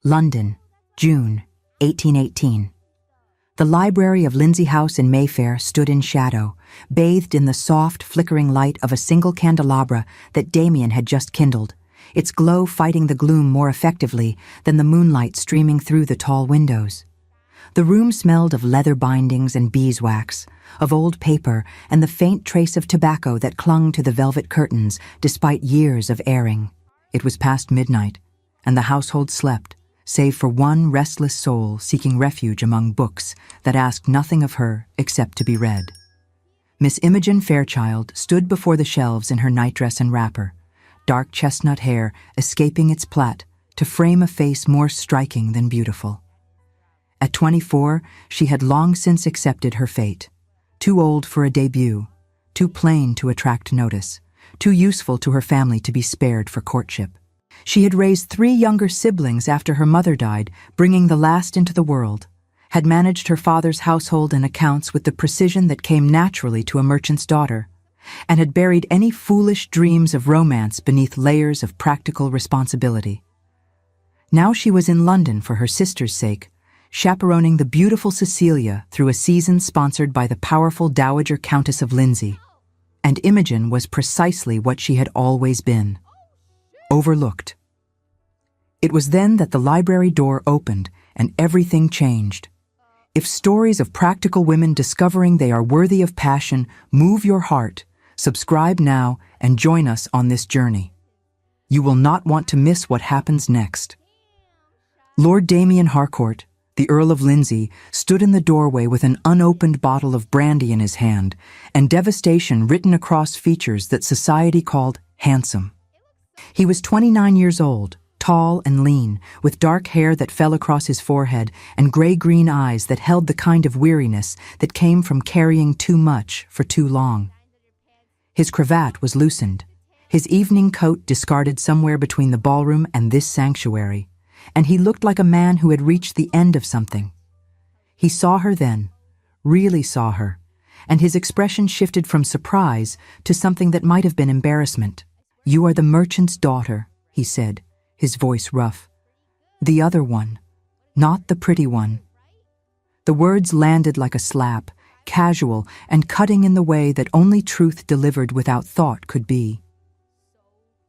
London, June, 1818. The library of Lindsay House in Mayfair stood in shadow, bathed in the soft, flickering light of a single candelabra that Damien had just kindled, its glow fighting the gloom more effectively than the moonlight streaming through the tall windows. The room smelled of leather bindings and beeswax, of old paper and the faint trace of tobacco that clung to the velvet curtains despite years of airing. It was past midnight, and the household slept, save for one restless soul seeking refuge among books that asked nothing of her except to be read. Miss Imogen Fairchild stood before the shelves in her nightdress and wrapper, dark chestnut hair escaping its plait to frame a face more striking than beautiful. At 24, she had long since accepted her fate. Too old for a debut, too plain to attract notice, too useful to her family to be spared for courtship. She had raised 3 younger siblings after her mother died, bringing the last into the world, had managed her father's household and accounts with the precision that came naturally to a merchant's daughter, and had buried any foolish dreams of romance beneath layers of practical responsibility. Now she was in London for her sister's sake, chaperoning the beautiful Cecilia through a season sponsored by the powerful Dowager Countess of Lindsay. And Imogen was precisely what she had always been: overlooked. It was then that the library door opened and everything changed. If stories of practical women discovering they are worthy of passion move your heart, subscribe now and join us on this journey. You will not want to miss what happens next. Lord Damien Harcourt, the Earl of Lindsay, stood in the doorway with an unopened bottle of brandy in his hand and devastation written across features that society called handsome. He was 29 years old, tall and lean, with dark hair that fell across his forehead and gray-green eyes that held the kind of weariness that came from carrying too much for too long. His cravat was loosened, his evening coat discarded somewhere between the ballroom and this sanctuary, and he looked like a man who had reached the end of something. He saw her then, really saw her, and his expression shifted from surprise to something that might have been embarrassment. "You are the merchant's daughter," he said, his voice rough. "The other one, not the pretty one." The words landed like a slap, casual and cutting in the way that only truth delivered without thought could be.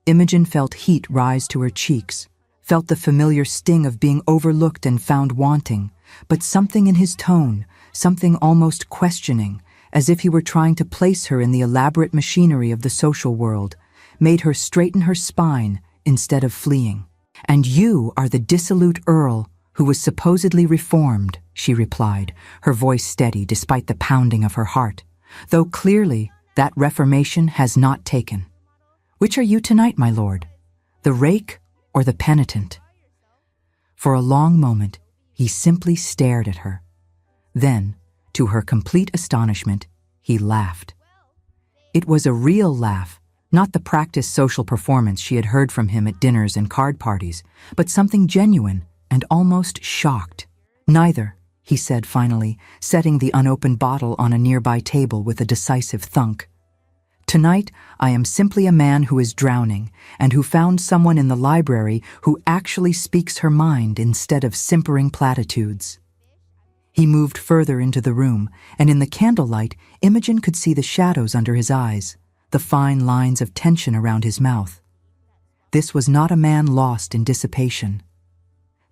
Imogen felt heat rise to her cheeks, felt the familiar sting of being overlooked and found wanting, but something in his tone, something almost questioning, as if he were trying to place her in the elaborate machinery of the social world, made her straighten her spine instead of fleeing. "And you are the dissolute earl who was supposedly reformed," she replied, her voice steady despite the pounding of her heart, "though clearly that reformation has not taken. Which are you tonight, my lord? The rake or the penitent?" For a long moment, he simply stared at her. Then, to her complete astonishment, he laughed. It was a real laugh, not the practiced social performance she had heard from him at dinners and card parties, but something genuine and almost shocked. "Neither," he said finally, setting the unopened bottle on a nearby table with a decisive thunk. "Tonight, I am simply a man who is drowning and who found someone in the library who actually speaks her mind instead of simpering platitudes." He moved further into the room, and in the candlelight, Imogen could see the shadows under his eyes, the fine lines of tension around his mouth. This was not a man lost in dissipation.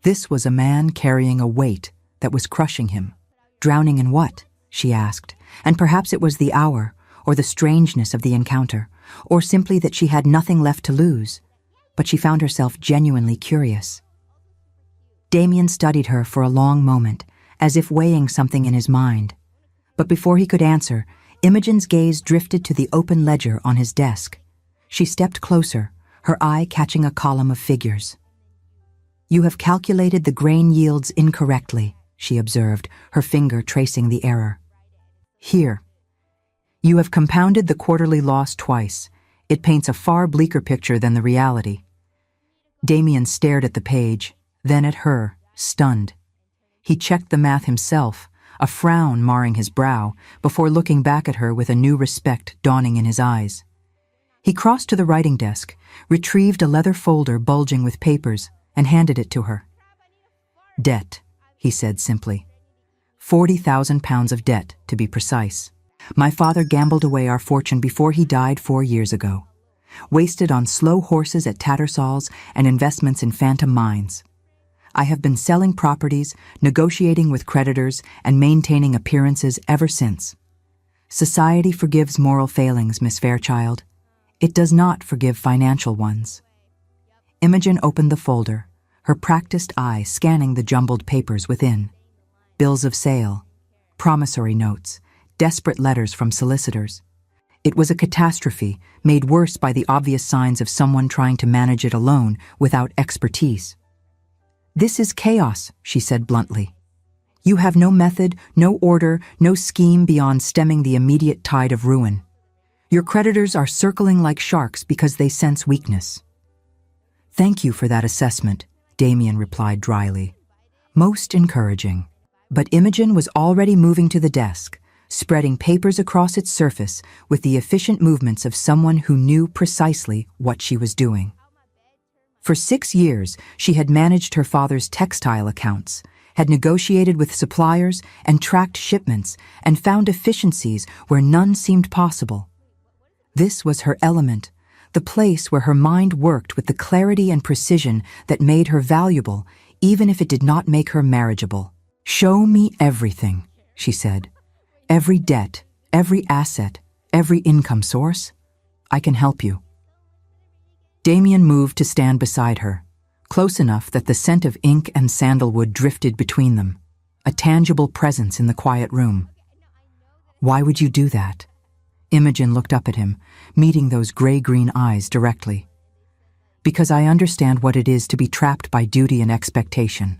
This was a man carrying a weight that was crushing him. "Drowning in what?" she asked, and perhaps it was the hour, or the strangeness of the encounter, or simply that she had nothing left to lose, but she found herself genuinely curious. Damien studied her for a long moment, as if weighing something in his mind. But before he could answer, Imogen's gaze drifted to the open ledger on his desk. She stepped closer, her eye catching a column of figures. "You have calculated the grain yields incorrectly," she observed, her finger tracing the error. "Here. You have compounded the quarterly loss twice. It paints a far bleaker picture than the reality." Damien stared at the page, then at her, stunned. He checked the math himself, a frown marring his brow, before looking back at her with a new respect dawning in his eyes. He crossed to the writing desk, retrieved a leather folder bulging with papers, and handed it to her. Debt, he said simply. 40,000 pounds of debt, to be precise. My father gambled away our fortune before he died 4 years ago. Wasted on slow horses at Tattersall's and investments in phantom mines. I have been selling properties, negotiating with creditors, and maintaining appearances ever since. Society forgives moral failings, Miss Fairchild. It does not forgive financial ones. Imogen opened the folder, her practiced eye scanning the jumbled papers within. Bills of sale, promissory notes, desperate letters from solicitors. It was a catastrophe, made worse by the obvious signs of someone trying to manage it alone without expertise. "This is chaos," she said bluntly. "You have no method, no order, no scheme beyond stemming the immediate tide of ruin. Your creditors are circling like sharks because they sense weakness." "Thank you for that assessment," Damien replied dryly. "Most encouraging." But Imogen was already moving to the desk, spreading papers across its surface with the efficient movements of someone who knew precisely what she was doing. For 6 years, she had managed her father's textile accounts, had negotiated with suppliers and tracked shipments, and found efficiencies where none seemed possible. This was her element, the place where her mind worked with the clarity and precision that made her valuable, even if it did not make her marriageable. "Show me everything," she said. "Every debt, every asset, every income source. I can help you." Damien moved to stand beside her, close enough that the scent of ink and sandalwood drifted between them, a tangible presence in the quiet room. "Why would you do that?" Imogen looked up at him, meeting those gray-green eyes directly. "Because I understand what it is to be trapped by duty and expectation.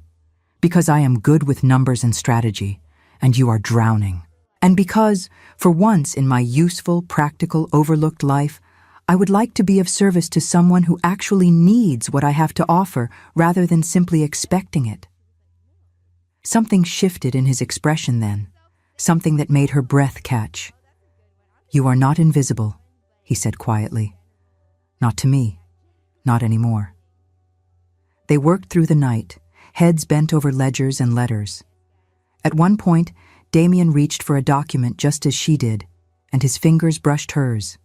Because I am good with numbers and strategy, and you are drowning. And because, for once in my useful, practical, overlooked life, I would like to be of service to someone who actually needs what I have to offer rather than simply expecting it." Something shifted in his expression then, something that made her breath catch. "You are not invisible," he said quietly. "Not to me. Not anymore." They worked through the night, heads bent over ledgers and letters. At one point, Damien reached for a document just as she did, and his fingers brushed hers.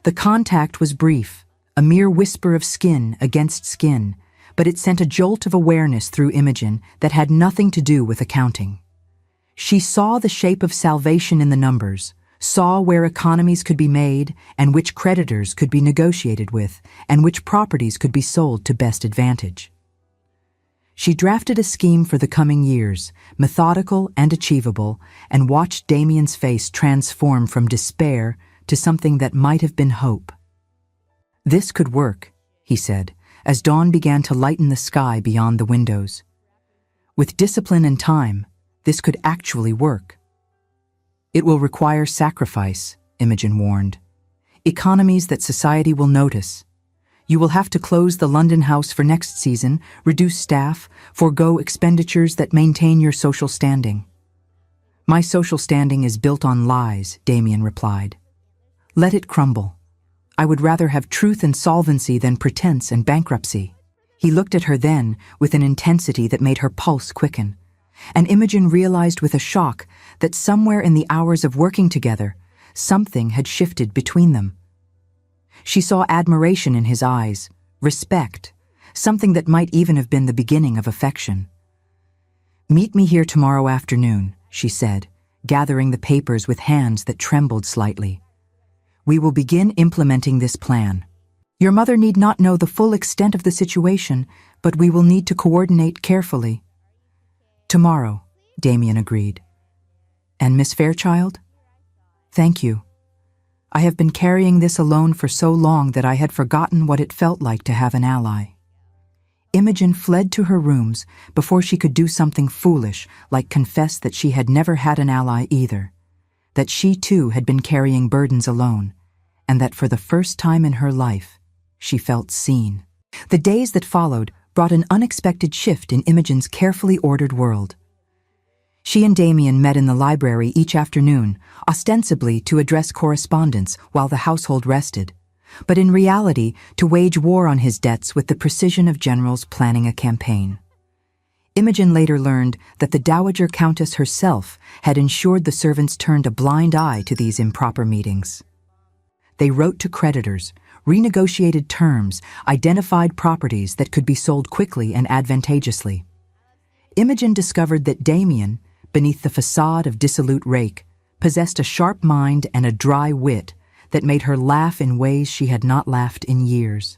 The contact was brief, a mere whisper of skin against skin, but it sent a jolt of awareness through Imogen that had nothing to do with accounting. She saw the shape of salvation in the numbers, saw where economies could be made and which creditors could be negotiated with and which properties could be sold to best advantage. She drafted a scheme for the coming years, methodical and achievable, and watched Damien's face transform from despair to something that might have been hope. "This could work," he said, as dawn began to lighten the sky beyond the windows. "With discipline and time, this could actually work." "It will require sacrifice," Imogen warned. "Economies that society will notice. You will have to close the London house for next season, reduce staff, forego expenditures that maintain your social standing." "My social standing is built on lies," Damien replied. "Let it crumble. I would rather have truth and solvency than pretense and bankruptcy." He looked at her then with an intensity that made her pulse quicken, and Imogen realized with a shock that somewhere in the hours of working together, something had shifted between them. She saw admiration in his eyes, respect, something that might even have been the beginning of affection. "Meet me here tomorrow afternoon," she said, gathering the papers with hands that trembled slightly. "We will begin implementing this plan. Your mother need not know the full extent of the situation, but we will need to coordinate carefully." "Tomorrow," Damien agreed. "And Miss Fairchild?" "Thank you. I have been carrying this alone for so long that I had forgotten what it felt like to have an ally." Imogen fled to her rooms before she could do something foolish like confess that she had never had an ally either, that she too had been carrying burdens alone, and that for the first time in her life, she felt seen. The days that followed brought an unexpected shift in Imogen's carefully ordered world. She and Damien met in the library each afternoon, ostensibly to address correspondence while the household rested, but in reality to wage war on his debts with the precision of generals planning a campaign. Imogen later learned that the Dowager Countess herself had ensured the servants turned a blind eye to these improper meetings. They wrote to creditors, renegotiated terms, identified properties that could be sold quickly and advantageously. Imogen discovered that Damien, beneath the facade of dissolute rake, possessed a sharp mind and a dry wit that made her laugh in ways she had not laughed in years.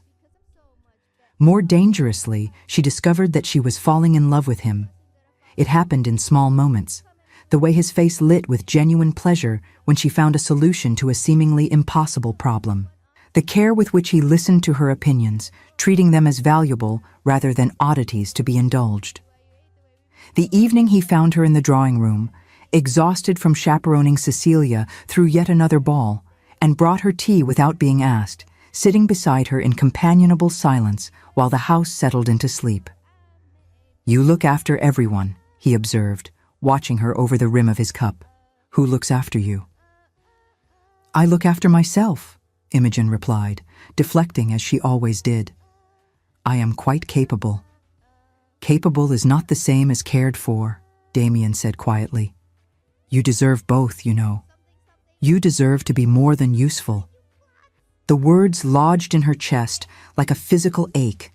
More dangerously, she discovered that she was falling in love with him. It happened in small moments, the way his face lit with genuine pleasure when she found a solution to a seemingly impossible problem. The care with which he listened to her opinions, treating them as valuable rather than oddities to be indulged. The evening he found her in the drawing room, exhausted from chaperoning Cecilia through yet another ball, and brought her tea without being asked, sitting beside her in companionable silence while the house settled into sleep. "You look after everyone," he observed, watching her over the rim of his cup. "Who looks after you?" "I look after myself," Imogen replied, deflecting as she always did. "I am quite capable." "Capable is not the same as cared for," Damien said quietly. "You deserve both, you know. You deserve to be more than useful." The words lodged in her chest like a physical ache,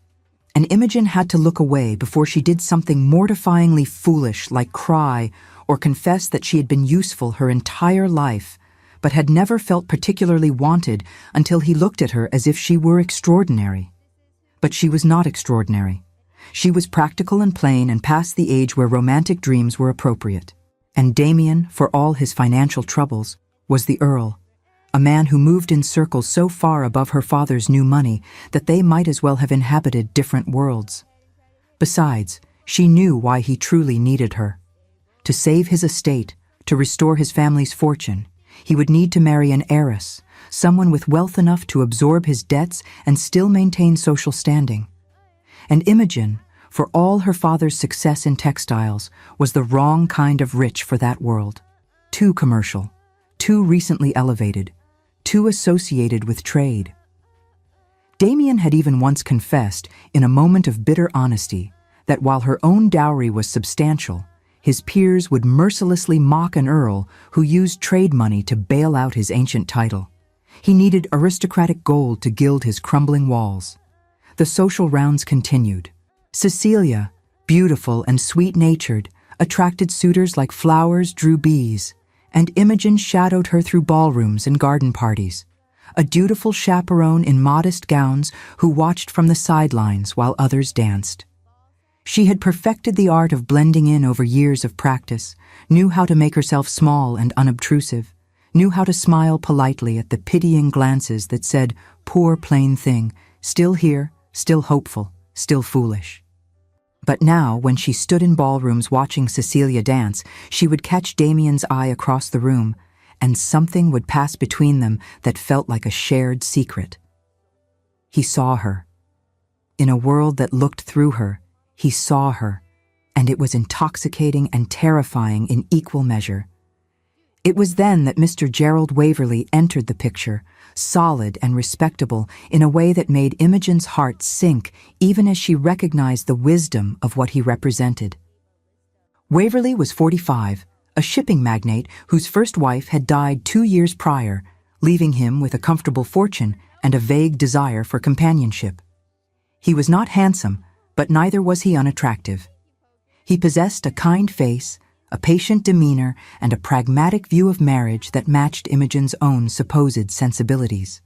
and Imogen had to look away before she did something mortifyingly foolish like cry or confess that she had been useful her entire life, but had never felt particularly wanted until he looked at her as if she were extraordinary. But she was not extraordinary. She was practical and plain and past the age where romantic dreams were appropriate. And Damien, for all his financial troubles, was the Earl, a man who moved in circles so far above her father's new money that they might as well have inhabited different worlds. Besides, she knew why he truly needed her. To save his estate, to restore his family's fortune, he would need to marry an heiress, someone with wealth enough to absorb his debts and still maintain social standing. And Imogen, for all her father's success in textiles, was the wrong kind of rich for that world. Too commercial, too recently elevated, too associated with trade. Damien had even once confessed, in a moment of bitter honesty, that while her own dowry was substantial, his peers would mercilessly mock an earl who used trade money to bail out his ancient title. He needed aristocratic gold to gild his crumbling walls. The social rounds continued. Cecilia, beautiful and sweet-natured, attracted suitors like flowers drew bees, and Imogen shadowed her through ballrooms and garden parties, a dutiful chaperone in modest gowns who watched from the sidelines while others danced. She had perfected the art of blending in over years of practice, knew how to make herself small and unobtrusive, knew how to smile politely at the pitying glances that said, "Poor plain thing, still here, still hopeful, still foolish." But now, when she stood in ballrooms watching Cecilia dance, she would catch Damien's eye across the room, and something would pass between them that felt like a shared secret. He saw her. In a world that looked through her, he saw her, and it was intoxicating and terrifying in equal measure. It was then that Mr. Gerald Waverley entered the picture, solid and respectable in a way that made Imogen's heart sink even as she recognized the wisdom of what he represented. Waverley was 45, a shipping magnate whose first wife had died 2 years prior, leaving him with a comfortable fortune and a vague desire for companionship. He was not handsome, but neither was he unattractive. He possessed a kind face, a patient demeanor, and a pragmatic view of marriage that matched Imogen's own supposed sensibilities.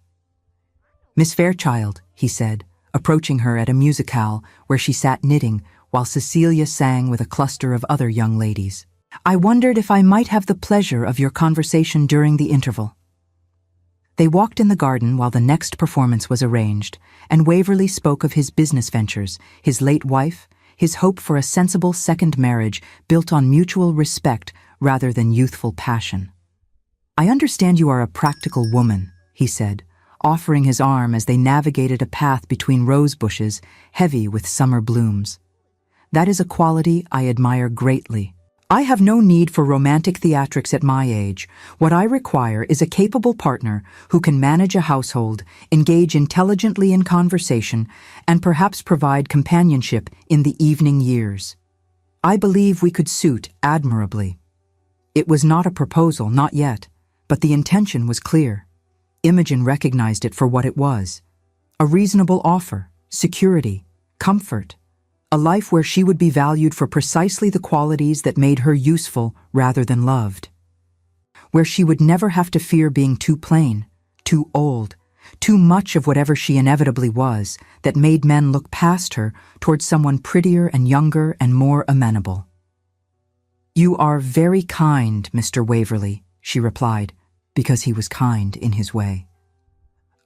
"Miss Fairchild," he said, approaching her at a musicale where she sat knitting while Cecilia sang with a cluster of other young ladies. "I wondered if I might have the pleasure of your conversation during the interval." They walked in the garden while the next performance was arranged, and Waverley spoke of his business ventures, his late wife, his hope for a sensible second marriage built on mutual respect rather than youthful passion. "I understand you are a practical woman," he said, offering his arm as they navigated a path between rose bushes heavy with summer blooms. "That is a quality I admire greatly. I have no need for romantic theatrics at my age. What I require is a capable partner who can manage a household, engage intelligently in conversation, and perhaps provide companionship in the evening years." I believe we could suit admirably. It was not a proposal, not yet, but the intention was clear. Imogen recognized it for what it was. A reasonable offer, security, comfort, a life where she would be valued for precisely the qualities that made her useful rather than loved. Where she would never have to fear being too plain, too old, too much of whatever she inevitably was that made men look past her towards someone prettier and younger and more amenable. "You are very kind, Mr. Waverley," she replied, because he was kind in his way.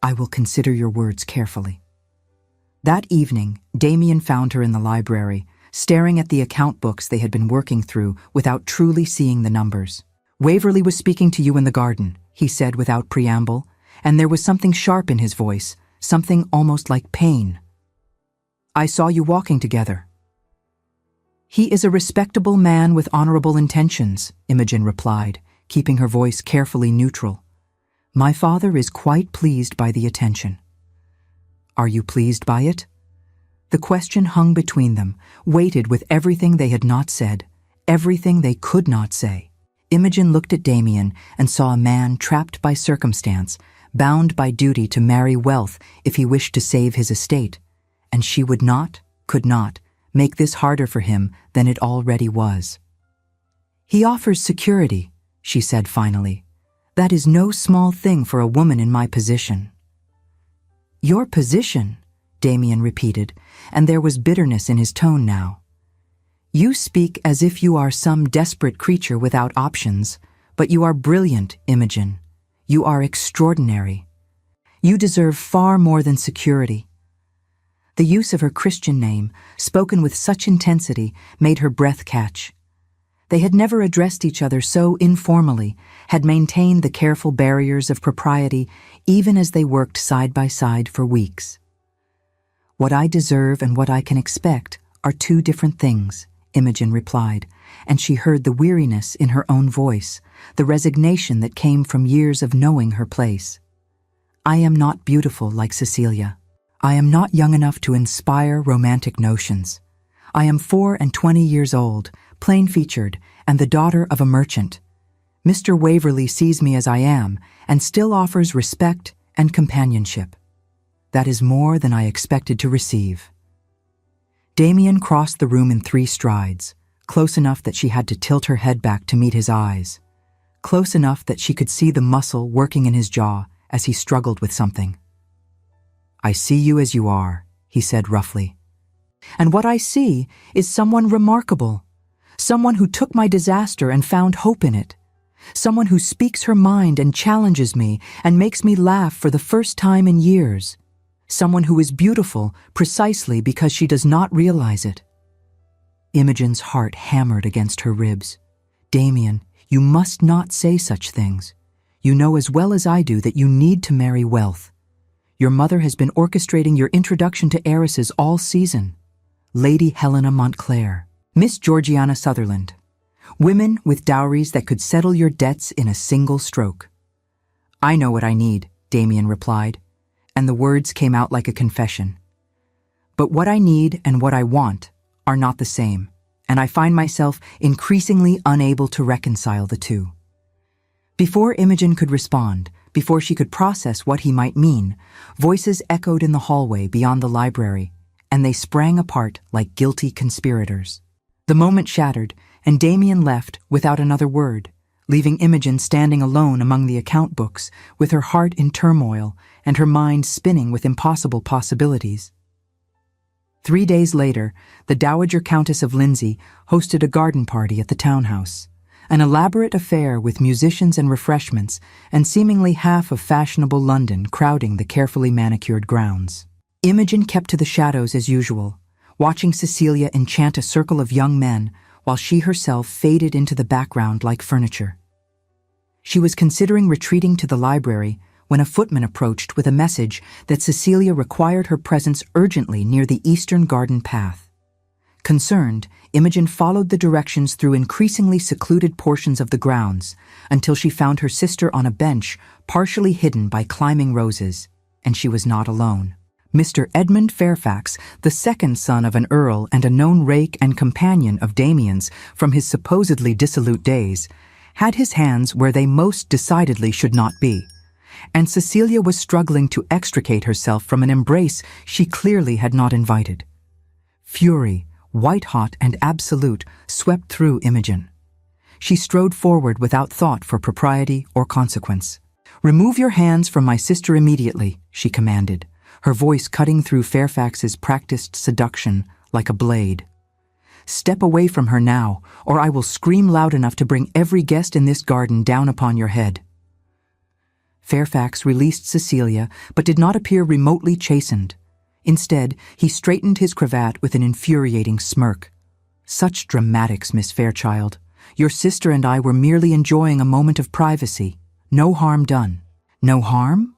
"I will consider your words carefully." That evening, Damien found her in the library, staring at the account books they had been working through without truly seeing the numbers. "Waverley was speaking to you in the garden," he said without preamble, and there was something sharp in his voice, something almost like pain. "I saw you walking together." "He is a respectable man with honorable intentions," Imogen replied, keeping her voice carefully neutral. "My father is quite pleased by the attention." "Are you pleased by it?" The question hung between them, weighted with everything they had not said, everything they could not say. Imogen looked at Damien and saw a man trapped by circumstance, bound by duty to marry wealth if he wished to save his estate, and she would not, could not, make this harder for him than it already was. "He offers security," she said finally. "That is no small thing for a woman in my position." "Your position," Damien repeated, and there was bitterness in his tone now. "You speak as if you are some desperate creature without options, but you are brilliant, Imogen. You are extraordinary. You deserve far more than security." The use of her Christian name, spoken with such intensity, made her breath catch. They had never addressed each other so informally, had maintained the careful barriers of propriety even as they worked side by side for weeks. "What I deserve and what I can expect are two different things," Imogen replied, and she heard the weariness in her own voice, the resignation that came from years of knowing her place. "I am not beautiful like Cecilia. I am not young enough to inspire romantic notions. I am 24 years old, plain-featured, and the daughter of a merchant. Mr. Waverley sees me as I am, and still offers respect and companionship. That is more than I expected to receive." Damien crossed the room in 3 strides, close enough that she had to tilt her head back to meet his eyes, close enough that she could see the muscle working in his jaw as he struggled with something. "I see you as you are," he said roughly. "And what I see is someone remarkable, someone who took my disaster and found hope in it, someone who speaks her mind and challenges me and makes me laugh for the first time in years, someone who is beautiful precisely because she does not realize it." Imogen's heart hammered against her ribs. "Damien, you must not say such things. You know as well as I do that you need to marry wealth. Your mother has been orchestrating your introduction to heiresses all season. Lady Helena Montclair, Miss Georgiana Sutherland. Women with dowries that could settle your debts in a single stroke." "I know what I need," Damien replied, and the words came out like a confession. "But what I need and what I want are not the same, and I find myself increasingly unable to reconcile the two." Before Imogen could respond, before she could process what he might mean, voices echoed in the hallway beyond the library, and they sprang apart like guilty conspirators. The moment shattered, and Damien left without another word, leaving Imogen standing alone among the account books, with her heart in turmoil and her mind spinning with impossible possibilities. 3 days later, the Dowager Countess of Lindsay hosted a garden party at the townhouse, an elaborate affair with musicians and refreshments, and seemingly half of fashionable London crowding the carefully manicured grounds. Imogen kept to the shadows as usual, watching Cecilia enchant a circle of young men while she herself faded into the background like furniture. She was considering retreating to the library when a footman approached with a message that Cecilia required her presence urgently near the eastern garden path. Concerned, Imogen followed the directions through increasingly secluded portions of the grounds until she found her sister on a bench partially hidden by climbing roses, and she was not alone. Mr. Edmund Fairfax, the second son of an earl and a known rake and companion of Damien's from his supposedly dissolute days, had his hands where they most decidedly should not be, and Cecilia was struggling to extricate herself from an embrace she clearly had not invited. Fury, white-hot and absolute, swept through Imogen. She strode forward without thought for propriety or consequence. "Remove your hands from my sister immediately," she commanded, her voice cutting through Fairfax's practiced seduction like a blade. "Step away from her now, or I will scream loud enough to bring every guest in this garden down upon your head." Fairfax released Cecilia, but did not appear remotely chastened. Instead, he straightened his cravat with an infuriating smirk. "Such dramatics, Miss Fairchild. Your sister and I were merely enjoying a moment of privacy. No harm done." "No harm?"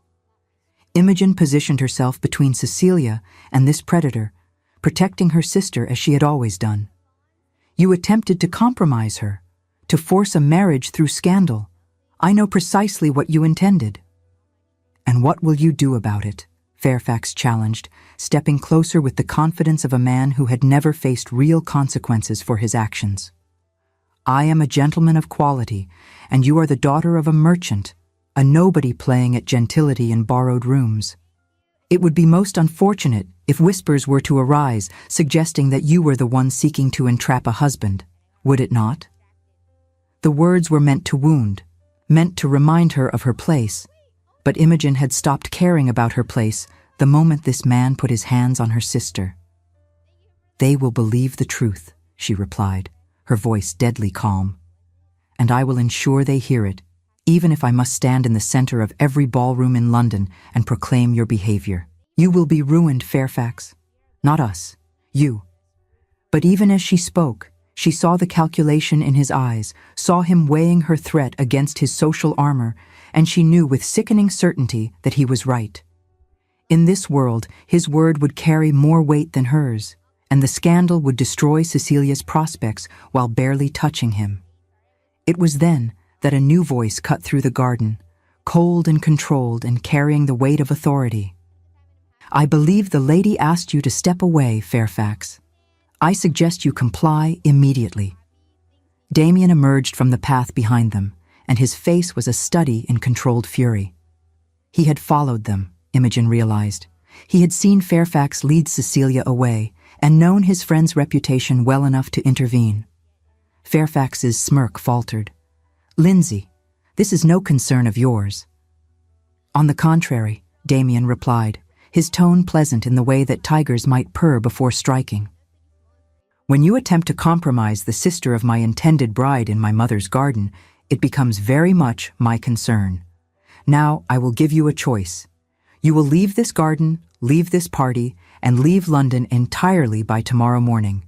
Imogen positioned herself between Cecilia and this predator, protecting her sister as she had always done. "You attempted to compromise her, to force a marriage through scandal. I know precisely what you intended." "And what will you do about it?" Fairfax challenged, stepping closer with the confidence of a man who had never faced real consequences for his actions. "I am a gentleman of quality, and you are the daughter of a merchant, a nobody playing at gentility in borrowed rooms. It would be most unfortunate if whispers were to arise suggesting that you were the one seeking to entrap a husband, would it not?" The words were meant to wound, meant to remind her of her place, but Imogen had stopped caring about her place the moment this man put his hands on her sister. "They will believe the truth," she replied, her voice deadly calm. "And I will ensure they hear it, even if I must stand in the center of every ballroom in London and proclaim your behavior. You will be ruined, Fairfax. Not us, you." But even as she spoke, she saw the calculation in his eyes, saw him weighing her threat against his social armor, and she knew with sickening certainty that he was right. In this world, his word would carry more weight than hers, and the scandal would destroy Cecilia's prospects while barely touching him. It was then that a new voice cut through the garden, cold and controlled and carrying the weight of authority. "I believe the lady asked you to step away, Fairfax. I suggest you comply immediately." Damien emerged from the path behind them, and his face was a study in controlled fury. He had followed them, Imogen realized. He had seen Fairfax lead Cecilia away and known his friend's reputation well enough to intervene. Fairfax's smirk faltered. "Lindsay, this is no concern of yours." "On the contrary," Damien replied, his tone pleasant in the way that tigers might purr before striking. "When you attempt to compromise the sister of my intended bride in my mother's garden, it becomes very much my concern. Now I will give you a choice. You will leave this garden, leave this party, and leave London entirely by tomorrow morning.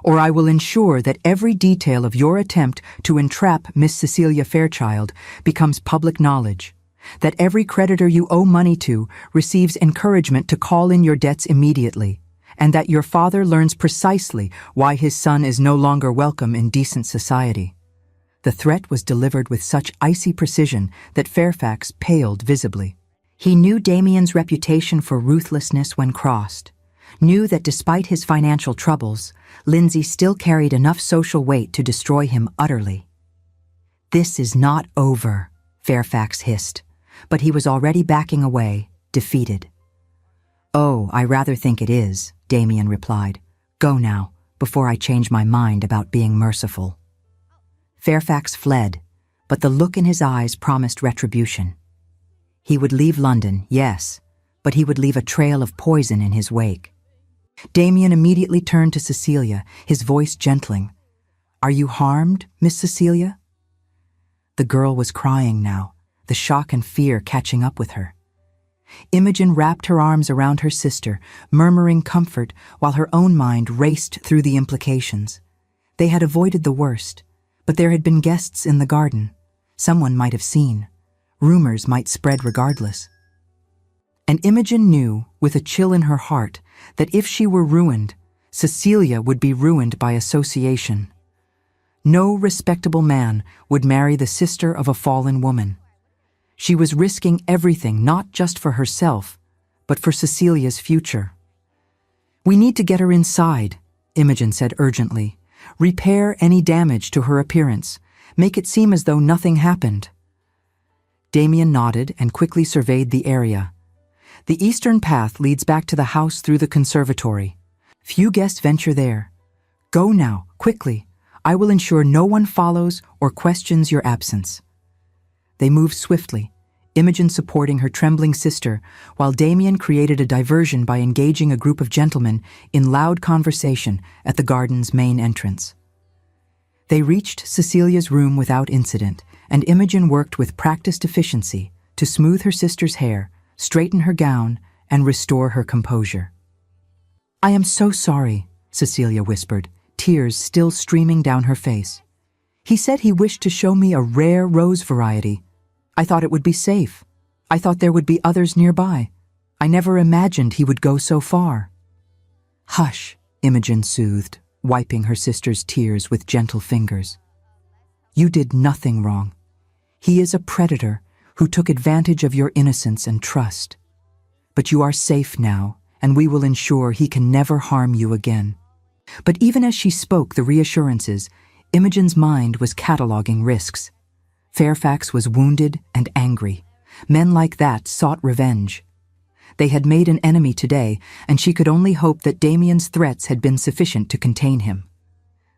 Or I will ensure that every detail of your attempt to entrap Miss Cecilia Fairchild becomes public knowledge, that every creditor you owe money to receives encouragement to call in your debts immediately, and that your father learns precisely why his son is no longer welcome in decent society." The threat was delivered with such icy precision that Fairfax paled visibly. He knew Damien's reputation for ruthlessness when crossed, knew that despite his financial troubles, Lindsay still carried enough social weight to destroy him utterly. "This is not over," Fairfax hissed, but he was already backing away, defeated. "Oh, I rather think it is," Damien replied. "Go now, before I change my mind about being merciful." Fairfax fled, but the look in his eyes promised retribution. He would leave London, yes, but he would leave a trail of poison in his wake. Damien immediately turned to Cecilia, his voice gentling. "Are you harmed, Miss Cecilia?" The girl was crying now, the shock and fear catching up with her. Imogen wrapped her arms around her sister, murmuring comfort while her own mind raced through the implications. They had avoided the worst, but there had been guests in the garden. Someone might have seen. Rumors might spread regardless. And Imogen knew, with a chill in her heart, that if she were ruined, Cecilia would be ruined by association. No respectable man would marry the sister of a fallen woman. She was risking everything not just for herself, but for Cecilia's future. "We need to get her inside," Imogen said urgently. "Repair any damage to her appearance. Make it seem as though nothing happened." Damien nodded and quickly surveyed the area. The eastern path leads back to the house through the conservatory. Few guests venture there. "Go now, quickly. I will ensure no one follows or questions your absence." They moved swiftly, Imogen supporting her trembling sister, while Damien created a diversion by engaging a group of gentlemen in loud conversation at the garden's main entrance. They reached Cecilia's room without incident, and Imogen worked with practiced efficiency to smooth her sister's hair, straighten her gown, and restore her composure. "I am so sorry," Cecilia whispered, tears still streaming down her face. "He said he wished to show me a rare rose variety. I thought it would be safe. I thought there would be others nearby. I never imagined he would go so far." "Hush," Imogen soothed, wiping her sister's tears with gentle fingers. "You did nothing wrong. He is a predator who took advantage of your innocence and trust. But you are safe now, and we will ensure he can never harm you again." But even as she spoke the reassurances, Imogen's mind was cataloging risks. Fairfax was wounded and angry. Men like that sought revenge. They had made an enemy today, and she could only hope that Damien's threats had been sufficient to contain him.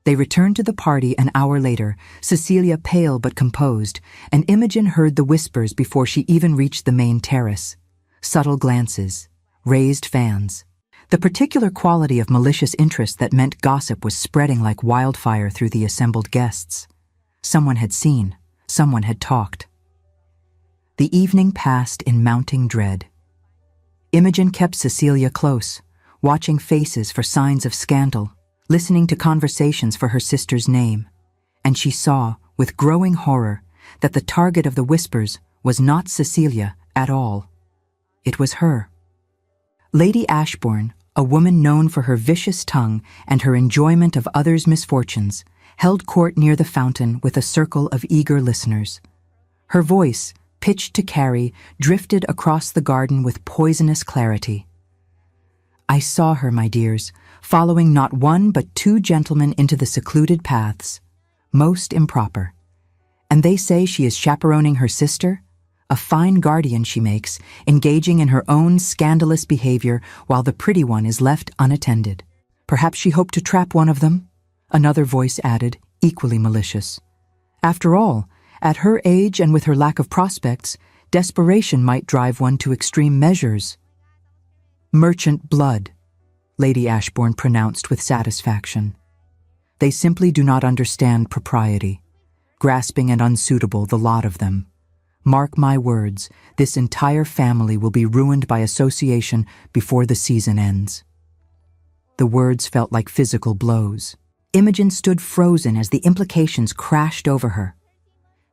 They returned to the party an hour later, Cecilia pale but composed, and Imogen heard the whispers before she even reached the main terrace. Subtle glances, raised fans. The particular quality of malicious interest that meant gossip was spreading like wildfire through the assembled guests. Someone had seen, someone had talked. The evening passed in mounting dread. Imogen kept Cecilia close, watching faces for signs of scandal, listening to conversations for her sister's name, and she saw, with growing horror, that the target of the whispers was not Cecilia at all. It was her. Lady Ashbourne, a woman known for her vicious tongue and her enjoyment of others' misfortunes, held court near the fountain with a circle of eager listeners. Her voice, pitched to carry, drifted across the garden with poisonous clarity. "I saw her, my dears, following not one but two gentlemen into the secluded paths. Most improper. And they say she is chaperoning her sister? A fine guardian she makes, engaging in her own scandalous behavior while the pretty one is left unattended. Perhaps she hoped to trap one of them?" Another voice added, equally malicious. "After all, at her age and with her lack of prospects, desperation might drive one to extreme measures." "Merchant blood," Lady Ashbourne pronounced with satisfaction. "They simply do not understand propriety. Grasping and unsuitable, the lot of them. Mark my words, this entire family will be ruined by association before the season ends." The words felt like physical blows. Imogen stood frozen as the implications crashed over her.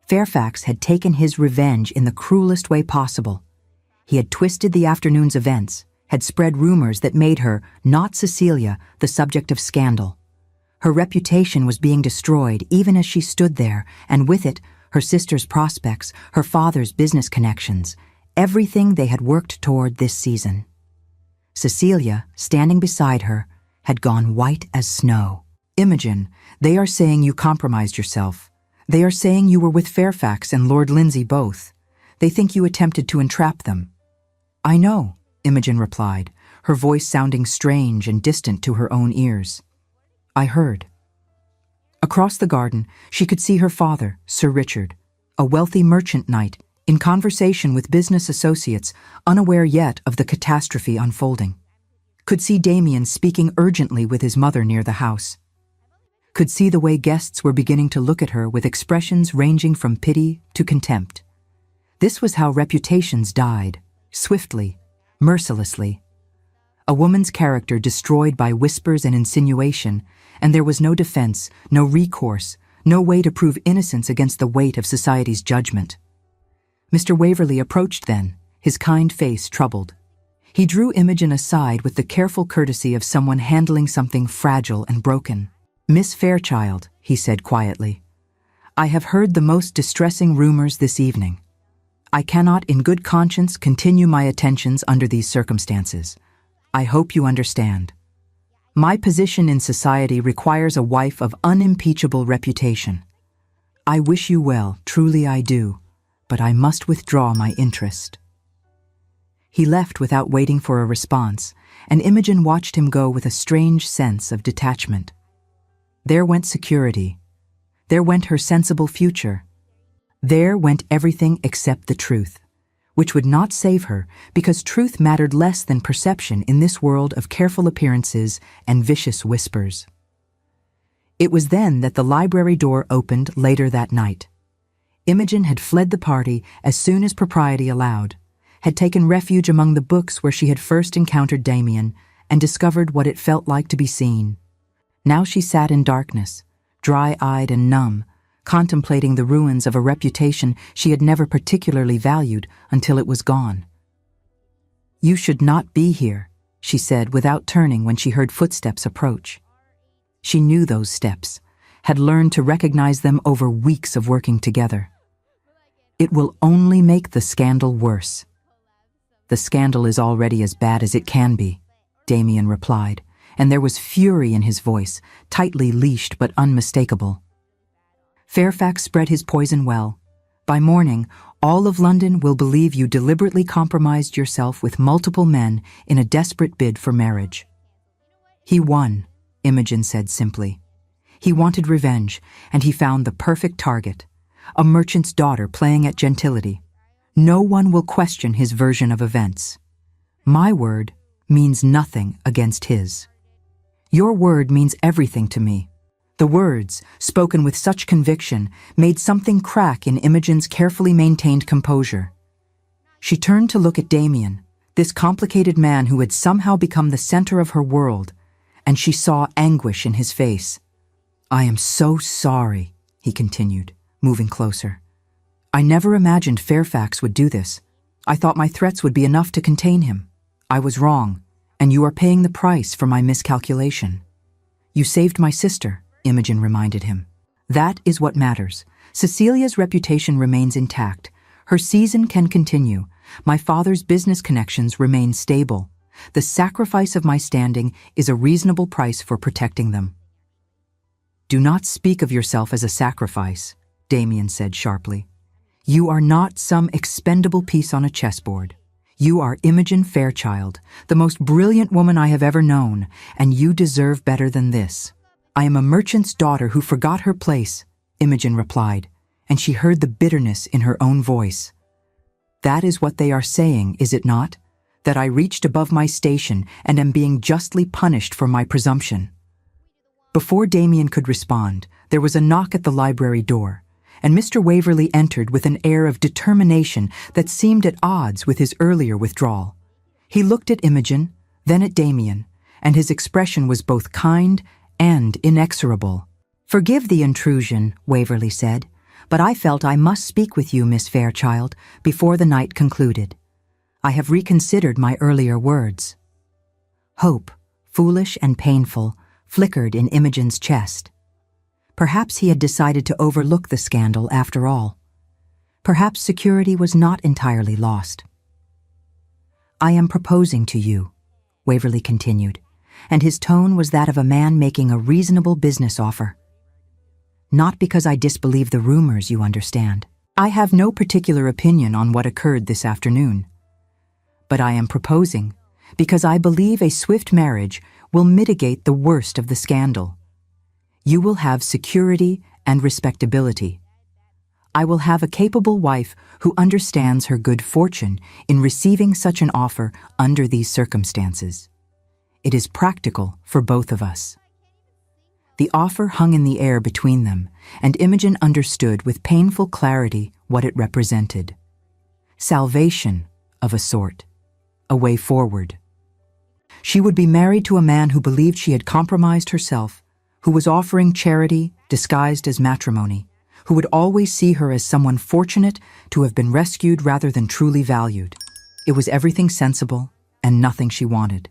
Fairfax had taken his revenge in the cruelest way possible. He had twisted the afternoon's events, had spread rumors that made her, not Cecilia, the subject of scandal. Her reputation was being destroyed even as she stood there, and with it, her sister's prospects, her father's business connections, everything they had worked toward this season. Cecilia, standing beside her, had gone white as snow. "Imogen, they are saying you compromised yourself. They are saying you were with Fairfax and Lord Lindsay both. They think you attempted to entrap them." "I know," Imogen replied, her voice sounding strange and distant to her own ears. "I heard." Across the garden, she could see her father, Sir Richard, a wealthy merchant knight, in conversation with business associates, unaware yet of the catastrophe unfolding. Could see Damien speaking urgently with his mother near the house. Could see the way guests were beginning to look at her with expressions ranging from pity to contempt. This was how reputations died, swiftly, mercilessly. A woman's character destroyed by whispers and insinuation, and there was no defense, no recourse, no way to prove innocence against the weight of society's judgment. Mr. Waverley approached then, his kind face troubled. He drew Imogen aside with the careful courtesy of someone handling something fragile and broken. "Miss Fairchild," he said quietly, "I have heard the most distressing rumors this evening. I cannot in good conscience continue my attentions under these circumstances. I hope you understand. My position in society requires a wife of unimpeachable reputation. I wish you well, truly I do, but I must withdraw my interest." He left without waiting for a response, and Imogen watched him go with a strange sense of detachment. There went security. There went her sensible future. There went everything except the truth, which would not save her because truth mattered less than perception in this world of careful appearances and vicious whispers. It was then that the library door opened later that night. Imogen had fled the party as soon as propriety allowed, had taken refuge among the books where she had first encountered Damien and discovered what it felt like to be seen. Now she sat in darkness, dry-eyed and numb, contemplating the ruins of a reputation she had never particularly valued until it was gone. "You should not be here," she said without turning when she heard footsteps approach. She knew those steps, had learned to recognize them over weeks of working together. "It will only make the scandal worse." "The scandal is already as bad as it can be," Damien replied, and there was fury in his voice, tightly leashed but unmistakable. "Fairfax spread his poison well. By morning, all of London will believe you deliberately compromised yourself with multiple men in a desperate bid for marriage." "He won," Imogen said simply. "He wanted revenge, and he found the perfect target, a merchant's daughter playing at gentility. No one will question his version of events. My word means nothing against his. Your word means everything to me." The words, spoken with such conviction, made something crack in Imogen's carefully maintained composure. She turned to look at Damien, this complicated man who had somehow become the center of her world, and she saw anguish in his face. "I am so sorry," he continued, moving closer. "I never imagined Fairfax would do this. I thought my threats would be enough to contain him. I was wrong, and you are paying the price for my miscalculation." "You saved my sister," Imogen reminded him. "That is what matters. Cecilia's reputation remains intact. Her season can continue. My father's business connections remain stable. The sacrifice of my standing is a reasonable price for protecting them." "Do not speak of yourself as a sacrifice," Damien said sharply. "You are not some expendable piece on a chessboard. You are Imogen Fairchild, the most brilliant woman I have ever known, and you deserve better than this." "I am a merchant's daughter who forgot her place," Imogen replied, and she heard the bitterness in her own voice. "That is what they are saying, is it not? That I reached above my station and am being justly punished for my presumption." Before Damien could respond, there was a knock at the library door, and Mr. Waverley entered with an air of determination that seemed at odds with his earlier withdrawal. He looked at Imogen, then at Damien, and his expression was both kind and inexorable. "Forgive the intrusion," Waverley said, "but I felt I must speak with you, Miss Fairchild, before the night concluded. I have reconsidered my earlier words." Hope, foolish and painful, flickered in Imogen's chest. Perhaps he had decided to overlook the scandal after all. Perhaps security was not entirely lost. "I am proposing to you," Waverley continued, and his tone was that of a man making a reasonable business offer. "Not because I disbelieve the rumors, you understand. I have no particular opinion on what occurred this afternoon. But I am proposing because I believe a swift marriage will mitigate the worst of the scandal. You will have security and respectability. I will have a capable wife who understands her good fortune in receiving such an offer under these circumstances. It is practical for both of us." The offer hung in the air between them, and Imogen understood with painful clarity what it represented. Salvation, of a sort. A way forward. She would be married to a man who believed she had compromised herself, who was offering charity disguised as matrimony, who would always see her as someone fortunate to have been rescued rather than truly valued. It was everything sensible and nothing she wanted.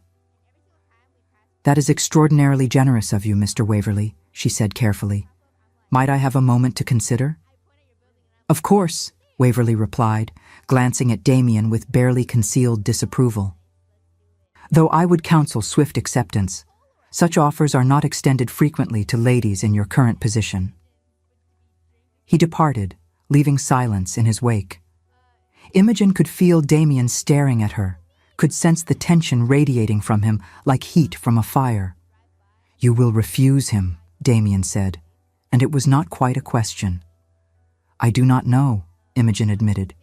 "That is extraordinarily generous of you, Mr. Waverley," she said carefully. "Might I have a moment to consider?" "Of course," Waverley replied, glancing at Damien with barely concealed disapproval. Though I would counsel swift acceptance, such offers are not extended frequently to ladies in your current position. He departed, leaving silence in his wake. Imogen could feel Damien staring at her, could sense the tension radiating from him like heat from a fire. "You will refuse him," Damien said, and it was not quite a question. "I do not know," Imogen admitted.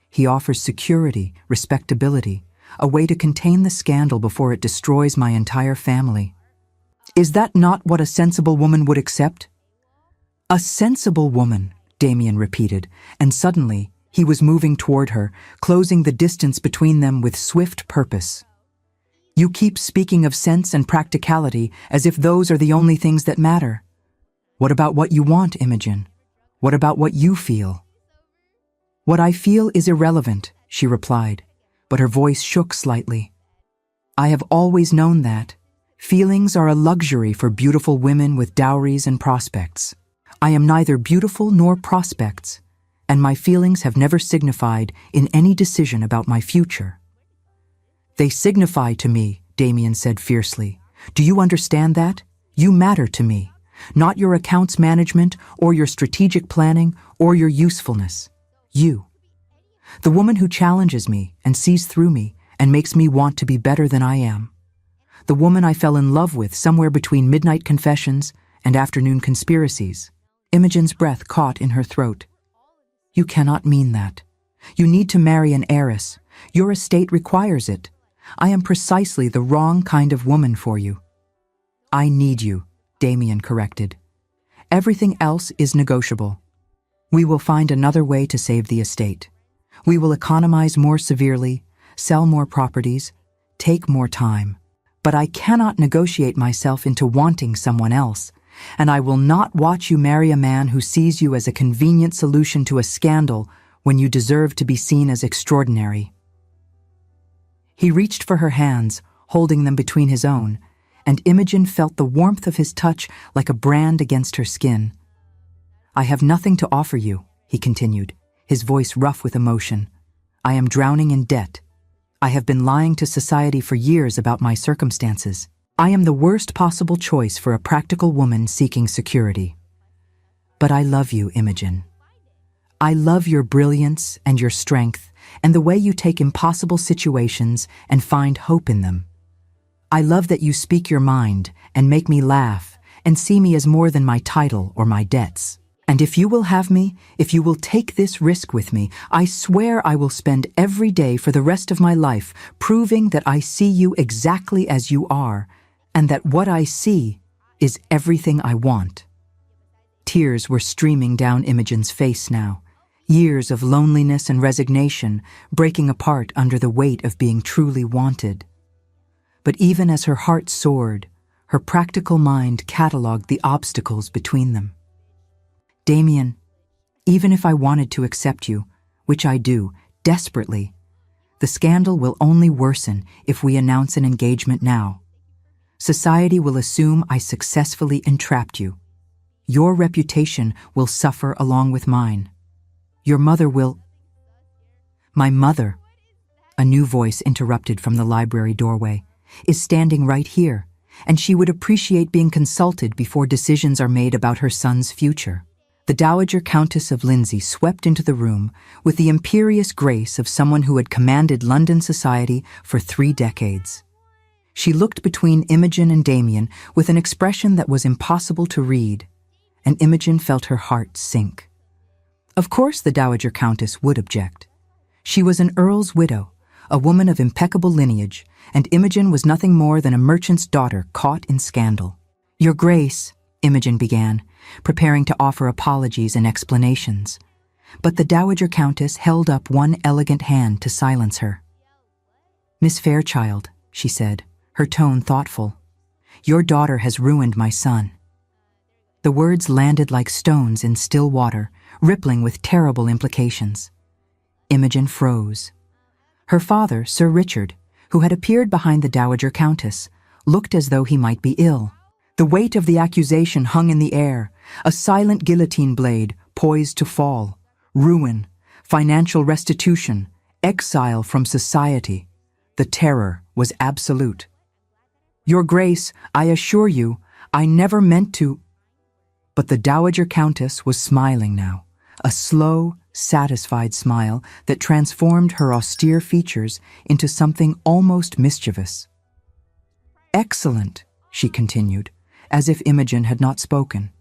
"He offers security, respectability, a way to contain the scandal before it destroys my entire family." "Is that not what a sensible woman would accept?" "A sensible woman," Damien repeated, and suddenly he was moving toward her, closing the distance between them with swift purpose. "You keep speaking of sense and practicality as if those are the only things that matter. What about what you want, Imogen? What about what you feel?" "What I feel is irrelevant," she replied, but her voice shook slightly. "I have always known that. Feelings are a luxury for beautiful women with dowries and prospects. I am neither beautiful nor prospects, and my feelings have never signified in any decision about my future." "They signify to me," Damien said fiercely. "Do you understand that? You matter to me, not your accounts management or your strategic planning or your usefulness. You. The woman who challenges me and sees through me and makes me want to be better than I am. The woman I fell in love with somewhere between midnight confessions and afternoon conspiracies." Imogen's breath caught in her throat. "You cannot mean that. You need to marry an heiress. Your estate requires it. I am precisely the wrong kind of woman for you." "I need you," Damien corrected. "Everything else is negotiable. We will find another way to save the estate. We will economize more severely, sell more properties, take more time. But I cannot negotiate myself into wanting someone else, and I will not watch you marry a man who sees you as a convenient solution to a scandal when you deserve to be seen as extraordinary." He reached for her hands, holding them between his own, and Imogen felt the warmth of his touch like a brand against her skin. "I have nothing to offer you," he continued, his voice rough with emotion. "I am drowning in debt. I have been lying to society for years about my circumstances. I am the worst possible choice for a practical woman seeking security. But I love you, Imogen. I love your brilliance and your strength and the way you take impossible situations and find hope in them. I love that you speak your mind and make me laugh and see me as more than my title or my debts. And if you will have me, if you will take this risk with me, I swear I will spend every day for the rest of my life proving that I see you exactly as you are, and that what I see is everything I want." Tears were streaming down Imogen's face now, years of loneliness and resignation breaking apart under the weight of being truly wanted. But even as her heart soared, her practical mind catalogued the obstacles between them. "Damien, even if I wanted to accept you, which I do, desperately, the scandal will only worsen if we announce an engagement now. Society will assume I successfully entrapped you. Your reputation will suffer along with mine. Your mother will—" "My mother," a new voice interrupted from the library doorway, "is standing right here, and she would appreciate being consulted before decisions are made about her son's future." The Dowager Countess of Lindsay swept into the room with the imperious grace of someone who had commanded London society for 3 decades. She looked between Imogen and Damien with an expression that was impossible to read, and Imogen felt her heart sink. Of course the Dowager Countess would object. She was an earl's widow, a woman of impeccable lineage, and Imogen was nothing more than a merchant's daughter caught in scandal. "Your Grace," Imogen began, preparing to offer apologies and explanations. But the Dowager Countess held up one elegant hand to silence her. "Miss Fairchild," she said, her tone thoughtful, "your daughter has ruined my son." The words landed like stones in still water, rippling with terrible implications. Imogen froze. Her father, Sir Richard, who had appeared behind the Dowager Countess, looked as though he might be ill. The weight of the accusation hung in the air, a silent guillotine blade poised to fall. Ruin, financial restitution, exile from society. The terror was absolute. Your Grace, I assure you, I never meant to. But the Dowager Countess was smiling now, a slow, satisfied smile that transformed her austere features into something almost mischievous. Excellent, she continued, as if Imogen had not spoken.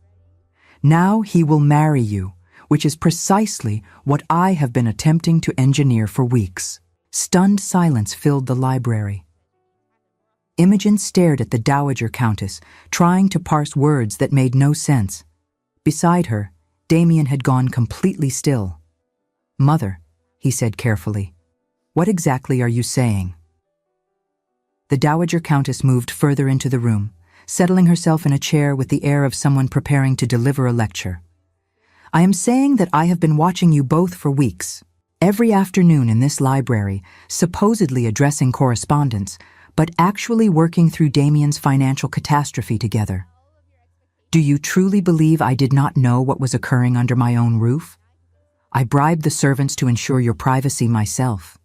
Now he will marry you, which is precisely what I have been attempting to engineer for weeks. Stunned silence filled the library. Imogen stared at the Dowager Countess, trying to parse words that made no sense. Beside her, Damien had gone completely still. Mother, he said carefully, what exactly are you saying? The Dowager Countess moved further into the room, settling herself in a chair with the air of someone preparing to deliver a lecture. I am saying that I have been watching you both for weeks, every afternoon in this library, supposedly addressing correspondence, but actually working through Damien's financial catastrophe together. Do you truly believe I did not know what was occurring under my own roof? I bribed the servants to ensure your privacy myself.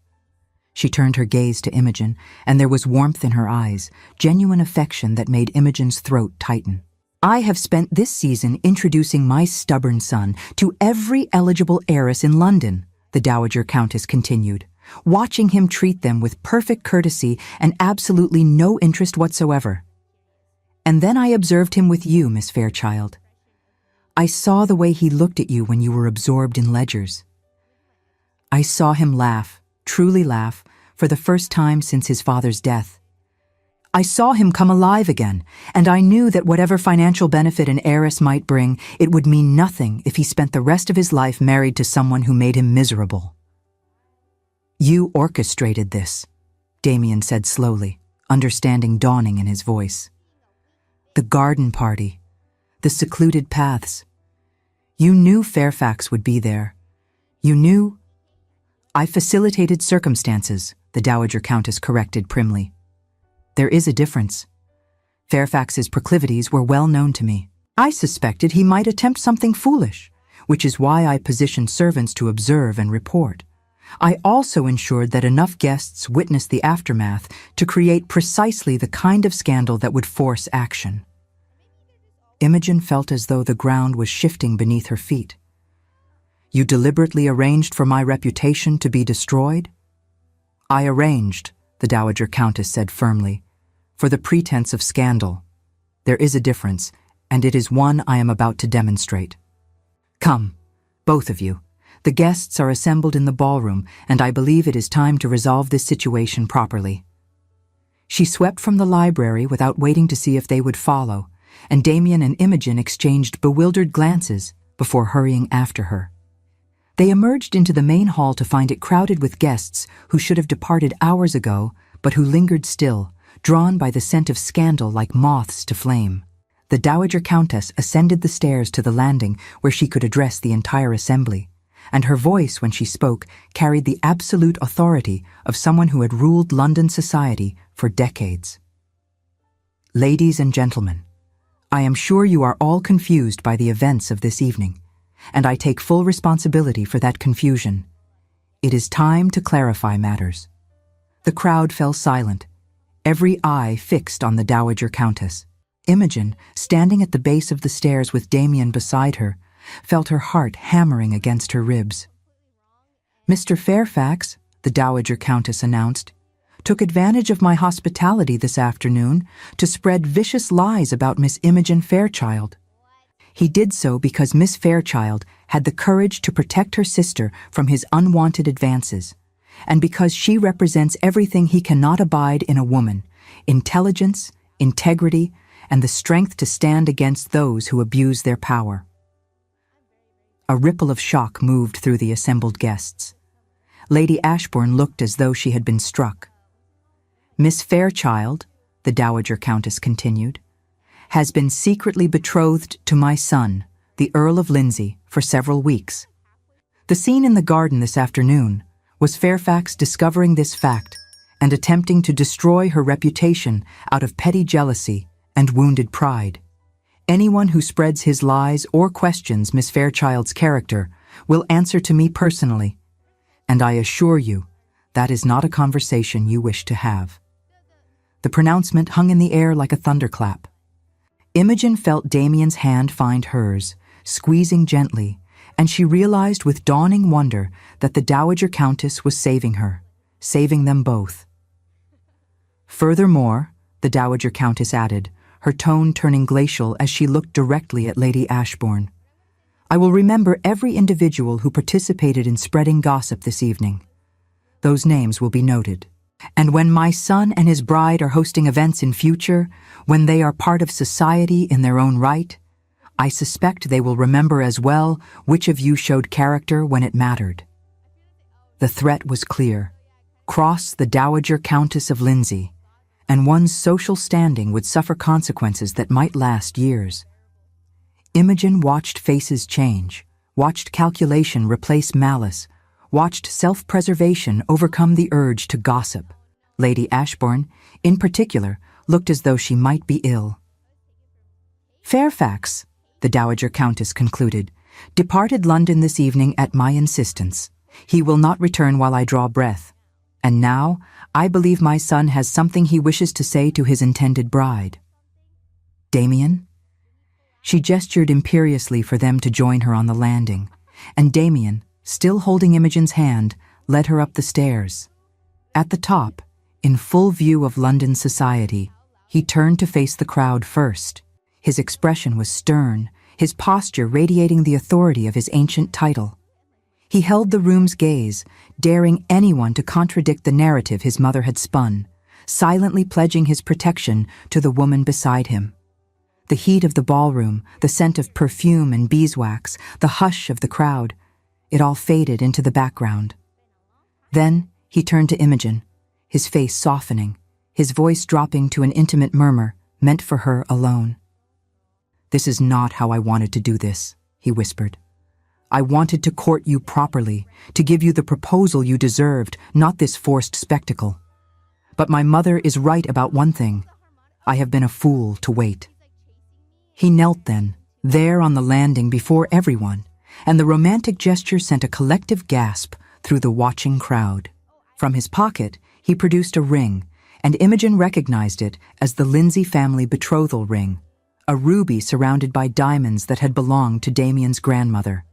She turned her gaze to Imogen, and there was warmth in her eyes, genuine affection that made Imogen's throat tighten. I have spent this season introducing my stubborn son to every eligible heiress in London, the Dowager Countess continued, watching him treat them with perfect courtesy and absolutely no interest whatsoever. And then I observed him with you, Miss Fairchild. I saw the way he looked at you when you were absorbed in ledgers. I saw him laugh, truly laugh, for the first time since his father's death. I saw him come alive again, and I knew that whatever financial benefit an heiress might bring, it would mean nothing if he spent the rest of his life married to someone who made him miserable. You orchestrated this, Damien said slowly, understanding dawning in his voice. The garden party, the secluded paths. You knew Fairfax would be there. You knew... I facilitated circumstances, the Dowager Countess corrected primly. There is a difference. Fairfax's proclivities were well known to me. I suspected he might attempt something foolish, which is why I positioned servants to observe and report. I also ensured that enough guests witnessed the aftermath to create precisely the kind of scandal that would force action. Imogen felt as though the ground was shifting beneath her feet. You deliberately arranged for my reputation to be destroyed? I arranged, the Dowager Countess said firmly, for the pretense of scandal. There is a difference, and it is one I am about to demonstrate. Come, both of you. The guests are assembled in the ballroom, and I believe it is time to resolve this situation properly. She swept from the library without waiting to see if they would follow, and Damien and Imogen exchanged bewildered glances before hurrying after her. They emerged into the main hall to find it crowded with guests who should have departed hours ago, but who lingered still, drawn by the scent of scandal like moths to flame. The Dowager Countess ascended the stairs to the landing where she could address the entire assembly, and her voice when she spoke carried the absolute authority of someone who had ruled London society for decades. Ladies and gentlemen, I am sure you are all confused by the events of this evening, and I take full responsibility for that confusion. It is time to clarify matters. The crowd fell silent, every eye fixed on the Dowager Countess. Imogen, standing at the base of the stairs with Damien beside her, felt her heart hammering against her ribs. Mr. Fairfax, the Dowager Countess announced, took advantage of my hospitality this afternoon to spread vicious lies about Miss Imogen Fairchild. He did so because Miss Fairchild had the courage to protect her sister from his unwanted advances, and because she represents everything he cannot abide in a woman: intelligence, integrity, and the strength to stand against those who abuse their power. A ripple of shock moved through the assembled guests. Lady Ashbourne looked as though she had been struck. Miss Fairchild, the Dowager Countess continued, has been secretly betrothed to my son, the Earl of Lindsay, for several weeks. The scene in the garden this afternoon was Fairfax discovering this fact and attempting to destroy her reputation out of petty jealousy and wounded pride. Anyone who spreads his lies or questions Miss Fairchild's character will answer to me personally, And I assure you, that is not a conversation you wish to have." The pronouncement hung in the air like a thunderclap. Imogen felt Damien's hand find hers, squeezing gently, and she realized with dawning wonder that the Dowager Countess was saving her, saving them both. "Furthermore," the Dowager Countess added, her tone turning glacial as she looked directly at Lady Ashbourne, "I will remember every individual who participated in spreading gossip this evening. Those names will be noted. And when my son and his bride are hosting events in future, when they are part of society in their own right, I suspect they will remember as well which of you showed character when it mattered." The threat was clear. Cross the Dowager Countess of Lindsay, and one's social standing would suffer consequences that might last years. Imogen watched faces change, watched calculation replace malice, watched self-preservation overcome the urge to gossip. Lady Ashbourne, in particular, looked as though she might be ill. "Fairfax," the Dowager Countess concluded, "departed London this evening at my insistence. He will not return while I draw breath. And now, I believe my son has something he wishes to say to his intended bride." "Damien?" She gestured imperiously for them to join her on the landing, and Damien, still holding Imogen's hand, led her up the stairs. At the top, in full view of London society, he turned to face the crowd first. His expression was stern, his posture radiating the authority of his ancient title. He held the room's gaze, daring anyone to contradict the narrative his mother had spun, silently pledging his protection to the woman beside him. The heat of the ballroom, the scent of perfume and beeswax, the hush of the crowd, it all faded into the background. Then he turned to Imogen, his face softening, his voice dropping to an intimate murmur meant for her alone. "This is not how I wanted to do this," he whispered. "I wanted to court you properly, to give you the proposal you deserved, not this forced spectacle. But my mother is right about one thing. I have been a fool to wait." He knelt then, there on the landing before everyone, and the romantic gesture sent a collective gasp through the watching crowd. From his pocket, he produced a ring, and Imogen recognized it as the Lindsay family betrothal ring, a ruby surrounded by diamonds that had belonged to Damien's grandmother.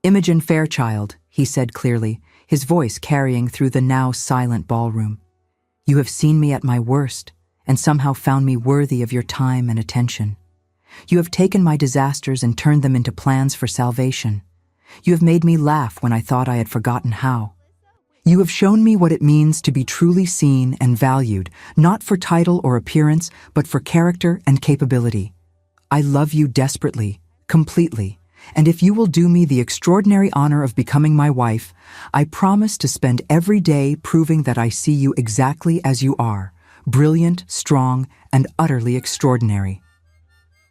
"Imogen Fairchild," he said clearly, his voice carrying through the now silent ballroom. "You have seen me at my worst, and somehow found me worthy of your time and attention. You have taken my disasters and turned them into plans for salvation. You have made me laugh when I thought I had forgotten how. You have shown me what it means to be truly seen and valued, not for title or appearance, but for character and capability. I love you desperately, completely, and if you will do me the extraordinary honor of becoming my wife, I promise to spend every day proving that I see you exactly as you are, brilliant, strong, and utterly extraordinary."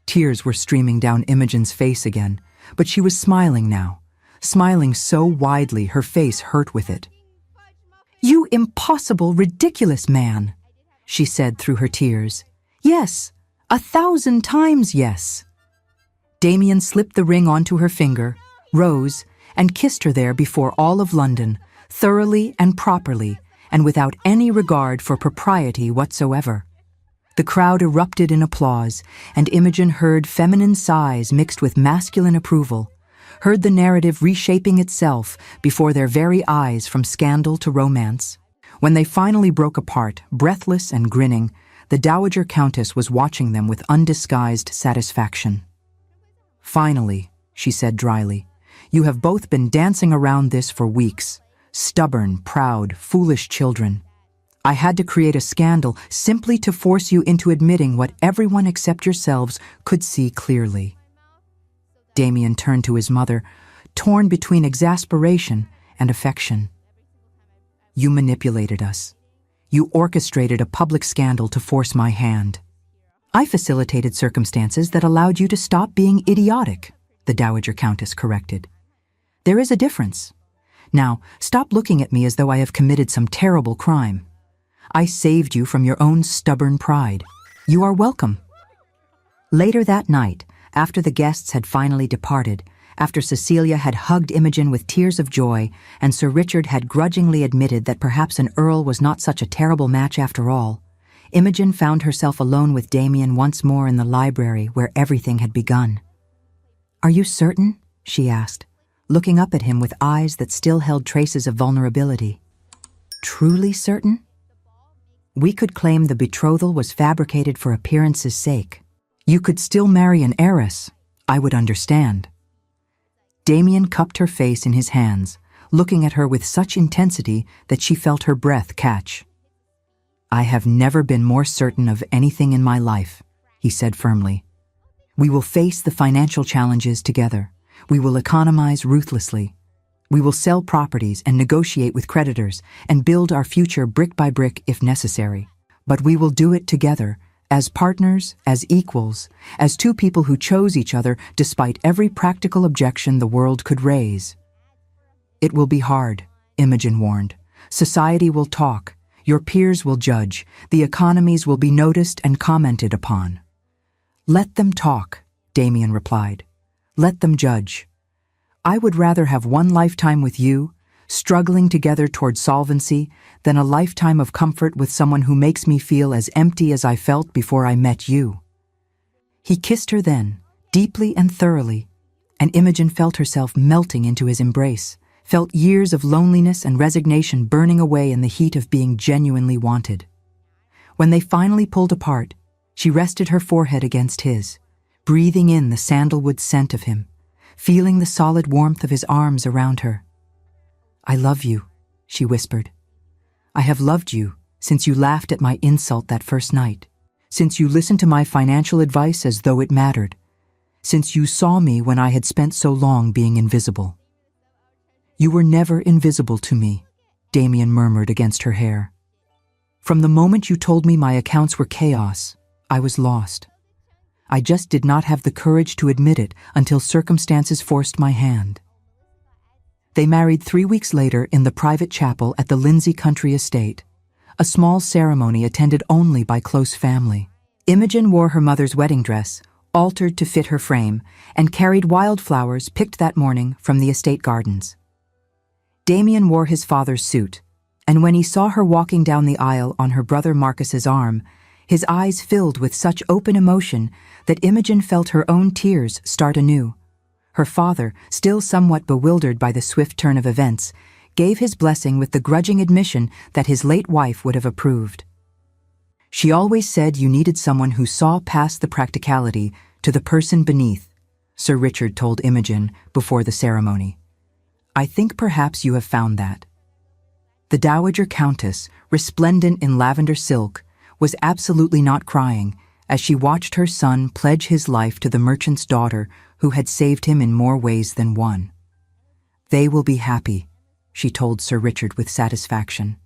Tears were streaming down Imogen's face again, but she was smiling now, smiling so widely her face hurt with it. "You impossible, ridiculous man," she said through her tears. "Yes, 1,000 times yes." Damien slipped the ring onto her finger, rose, and kissed her there before all of London, thoroughly and properly, and without any regard for propriety whatsoever. The crowd erupted in applause, and Imogen heard feminine sighs mixed with masculine approval, heard the narrative reshaping itself before their very eyes from scandal to romance. When they finally broke apart, breathless and grinning, the Dowager Countess was watching them with undisguised satisfaction. "Finally," she said dryly, "you have both been dancing around this for weeks. Stubborn, proud, foolish children. I had to create a scandal simply to force you into admitting what everyone except yourselves could see clearly." Damien turned to his mother, torn between exasperation and affection. "You manipulated us. You orchestrated a public scandal to force my hand. I facilitated circumstances that allowed you to stop being idiotic," the Dowager Countess corrected. "There is a difference. Now, stop looking at me as though I have committed some terrible crime. I saved you from your own stubborn pride. You are welcome." Later that night, after the guests had finally departed, after Cecilia had hugged Imogen with tears of joy and Sir Richard had grudgingly admitted that perhaps an earl was not such a terrible match after all, Imogen found herself alone with Damien once more in the library where everything had begun. "Are you certain?" she asked, looking up at him with eyes that still held traces of vulnerability. "Truly certain? We could claim the betrothal was fabricated for appearance's sake. You could still marry an heiress. I would understand." Damien cupped her face in his hands, looking at her with such intensity that she felt her breath catch. "I have never been more certain of anything in my life," he said firmly. "We will face the financial challenges together. We will economize ruthlessly. We will sell properties and negotiate with creditors and build our future brick by brick if necessary. But we will do it together, as partners, as equals, as two people who chose each other despite every practical objection the world could raise." "It will be hard," Imogen warned. "Society will talk. Your peers will judge. The economies will be noticed and commented upon." "Let them talk," Damien replied. "Let them judge. I would rather have one lifetime with you, struggling together toward solvency, than a lifetime of comfort with someone who makes me feel as empty as I felt before I met you." He kissed her then, deeply and thoroughly, and Imogen felt herself melting into his embrace, felt years of loneliness and resignation burning away in the heat of being genuinely wanted. When they finally pulled apart, she rested her forehead against his, breathing in the sandalwood scent of him, feeling the solid warmth of his arms around her. "I love you," she whispered. "I have loved you since you laughed at my insult that first night, since you listened to my financial advice as though it mattered, since you saw me when I had spent so long being invisible." "You were never invisible to me," Damien murmured against her hair. "From the moment you told me my accounts were chaos, I was lost. I just did not have the courage to admit it until circumstances forced my hand." They married 3 weeks later in the private chapel at the Lindsay country estate, a small ceremony attended only by close family. Imogen wore her mother's wedding dress, altered to fit her frame, and carried wildflowers picked that morning from the estate gardens. Damien wore his father's suit, and when he saw her walking down the aisle on her brother Marcus's arm, his eyes filled with such open emotion that Imogen felt her own tears start anew. Her father, still somewhat bewildered by the swift turn of events, gave his blessing with the grudging admission that his late wife would have approved. "She always said you needed someone who saw past the practicality to the person beneath," Sir Richard told Imogen before the ceremony. "I think perhaps you have found that." The Dowager Countess, resplendent in lavender silk, was absolutely not crying as she watched her son pledge his life to the merchant's daughter who had saved him in more ways than one. "They will be happy," she told Sir Richard with satisfaction.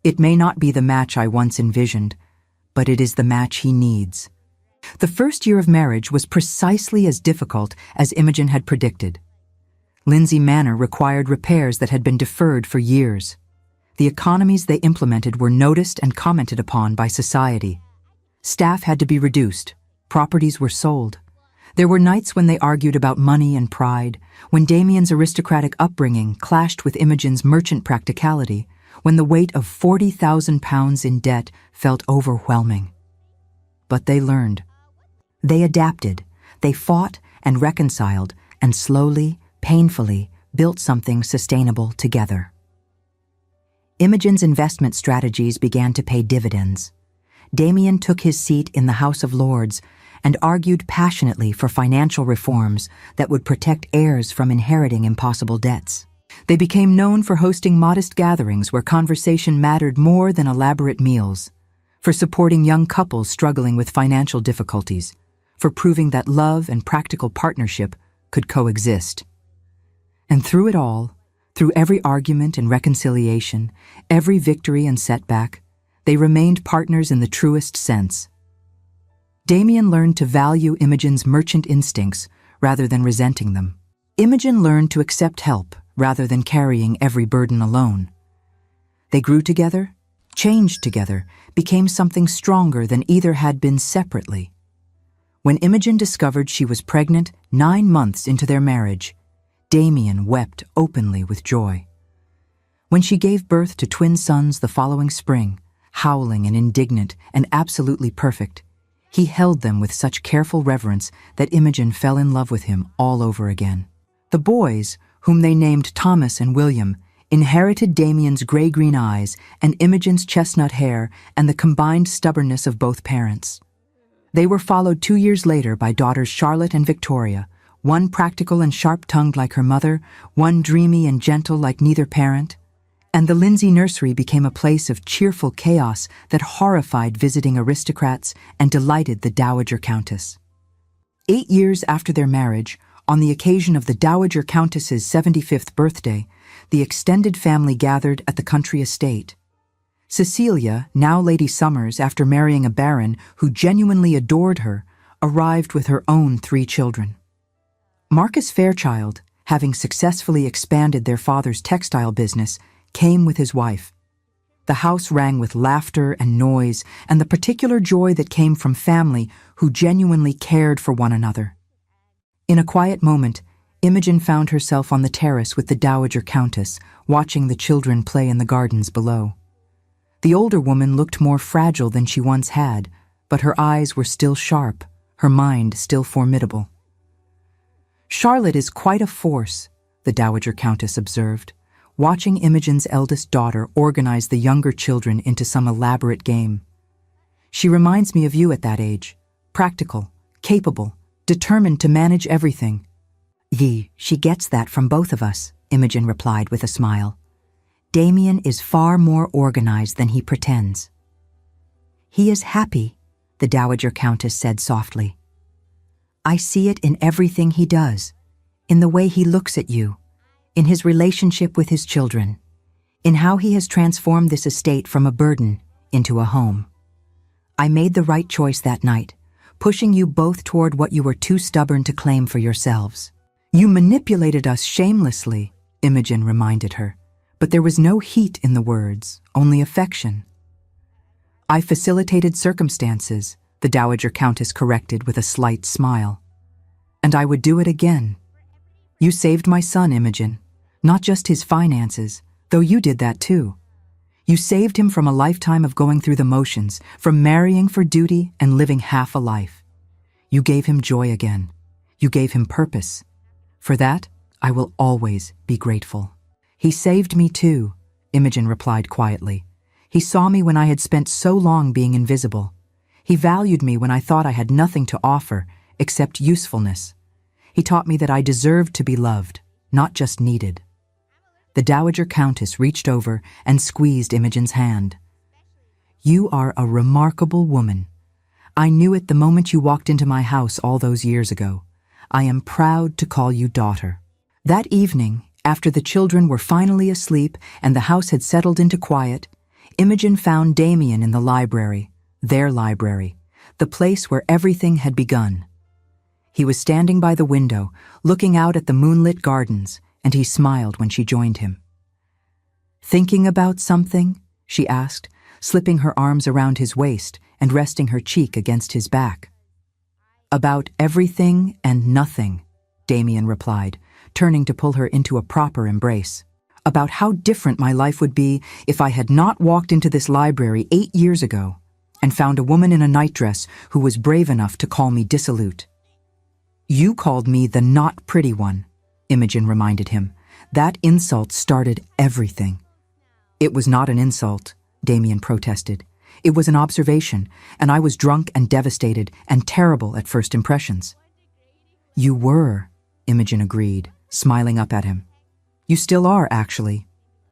"It may not be the match I once envisioned, but it is the match he needs." The first year of marriage was precisely as difficult as Imogen had predicted. Lindsay Manor required repairs that had been deferred for years. The economies they implemented were noticed and commented upon by society. Staff had to be reduced, properties were sold. There were nights when they argued about money and pride, when Damien's aristocratic upbringing clashed with Imogen's merchant practicality, when the weight of £40,000 in debt felt overwhelming. But they learned. They adapted, they fought and reconciled, and slowly, painfully, built something sustainable together. Imogen's investment strategies began to pay dividends. Damien took his seat in the House of Lords and argued passionately for financial reforms that would protect heirs from inheriting impossible debts. They became known for hosting modest gatherings where conversation mattered more than elaborate meals, for supporting young couples struggling with financial difficulties, for proving that love and practical partnership could coexist. And through it all, through every argument and reconciliation, every victory and setback, they remained partners in the truest sense. Damien learned to value Imogen's merchant instincts rather than resenting them. Imogen learned to accept help rather than carrying every burden alone. They grew together, changed together, became something stronger than either had been separately. When Imogen discovered she was pregnant 9 months into their marriage, Damien wept openly with joy. When she gave birth to twin sons the following spring, howling and indignant and absolutely perfect, he held them with such careful reverence that Imogen fell in love with him all over again. The boys, whom they named Thomas and William, inherited Damien's gray-green eyes and Imogen's chestnut hair and the combined stubbornness of both parents. They were followed 2 years later by daughters Charlotte and Victoria, one practical and sharp-tongued like her mother, one dreamy and gentle like neither parent, and the Lindsay nursery became a place of cheerful chaos that horrified visiting aristocrats and delighted the Dowager Countess. 8 years after their marriage, on the occasion of the Dowager Countess's 75th birthday, the extended family gathered at the country estate. Cecilia, now Lady Somers after marrying a baron who genuinely adored her, arrived with her own 3 children. Marcus Fairchild, having successfully expanded their father's textile business, came with his wife. The house rang with laughter and noise and the particular joy that came from family who genuinely cared for one another. In a quiet moment, Imogen found herself on the terrace with the Dowager Countess, watching the children play in the gardens below. The older woman looked more fragile than she once had, but her eyes were still sharp, her mind still formidable. "Charlotte is quite a force," the Dowager Countess observed, watching Imogen's eldest daughter organize the younger children into some elaborate game. "She reminds me of you at that age, practical, capable, determined to manage everything." She gets that from both of us," Imogen replied with a smile. "Damien is far more organized than he pretends." "He is happy," the Dowager Countess said softly. "I see it in everything he does, in the way he looks at you, in his relationship with his children, in how he has transformed this estate from a burden into a home. I made the right choice that night, pushing you both toward what you were too stubborn to claim for yourselves." "You manipulated us shamelessly," Imogen reminded her, but there was no heat in the words, only affection. "I facilitated circumstances," the Dowager Countess corrected with a slight smile. "And I would do it again. You saved my son, Imogen, not just his finances, though you did that too. You saved him from a lifetime of going through the motions, from marrying for duty and living half a life. You gave him joy again. You gave him purpose. For that, I will always be grateful." "He saved me too," Imogen replied quietly. "He saw me when I had spent so long being invisible. He valued me when I thought I had nothing to offer except usefulness. He taught me that I deserved to be loved, not just needed." The Dowager Countess reached over and squeezed Imogen's hand. "You are a remarkable woman. I knew it the moment you walked into my house all those years ago. I am proud to call you daughter." That evening, after the children were finally asleep and the house had settled into quiet, Imogen found Damien in the library, their library, the place where everything had begun. He was standing by the window, looking out at the moonlit gardens, and he smiled when she joined him. "Thinking about something?" she asked, slipping her arms around his waist and resting her cheek against his back. "About everything and nothing," Damien replied, turning to pull her into a proper embrace. "About how different my life would be if I had not walked into this library 8 years ago and found a woman in a nightdress who was brave enough to call me dissolute." "You called me the not pretty one," Imogen reminded him. "That insult started everything." "It was not an insult," Damien protested. "It was an observation, and I was drunk and devastated and terrible at first impressions." "You were," Imogen agreed, smiling up at him. "You still are, actually.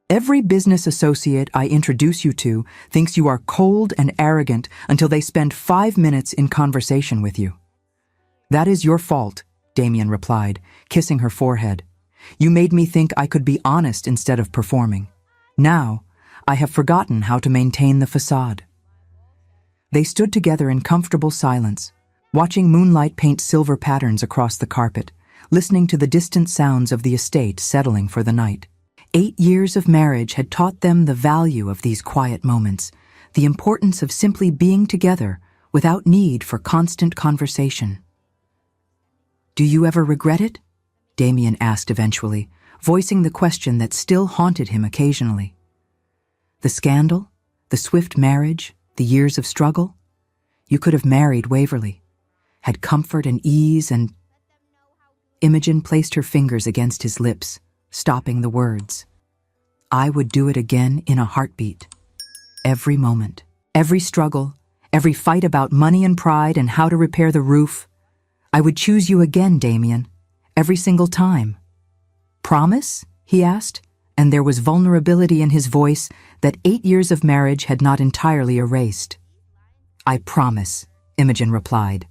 Every business associate I introduce you to thinks you are cold and arrogant until they spend 5 minutes in conversation with you." "That is your fault," Damien replied, kissing her forehead. "You made me think I could be honest instead of performing. Now, I have forgotten how to maintain the facade." They stood together in comfortable silence, watching moonlight paint silver patterns across the carpet, listening to the distant sounds of the estate settling for the night. 8 years of marriage had taught them the value of these quiet moments, the importance of simply being together without need for constant conversation. "Do you ever regret it?" Damien asked eventually, voicing the question that still haunted him occasionally. The scandal? The swift marriage? The years of struggle? You could have married Waverley, had comfort and ease and... Imogen placed her fingers against his lips, stopping the words. I would do it again in a heartbeat. Every moment, every struggle, every fight about money and pride and how to repair the roof. I would choose you again, Damien, every single time. Promise? He asked, and there was vulnerability in his voice that 8 years of marriage had not entirely erased. I promise, Imogen replied.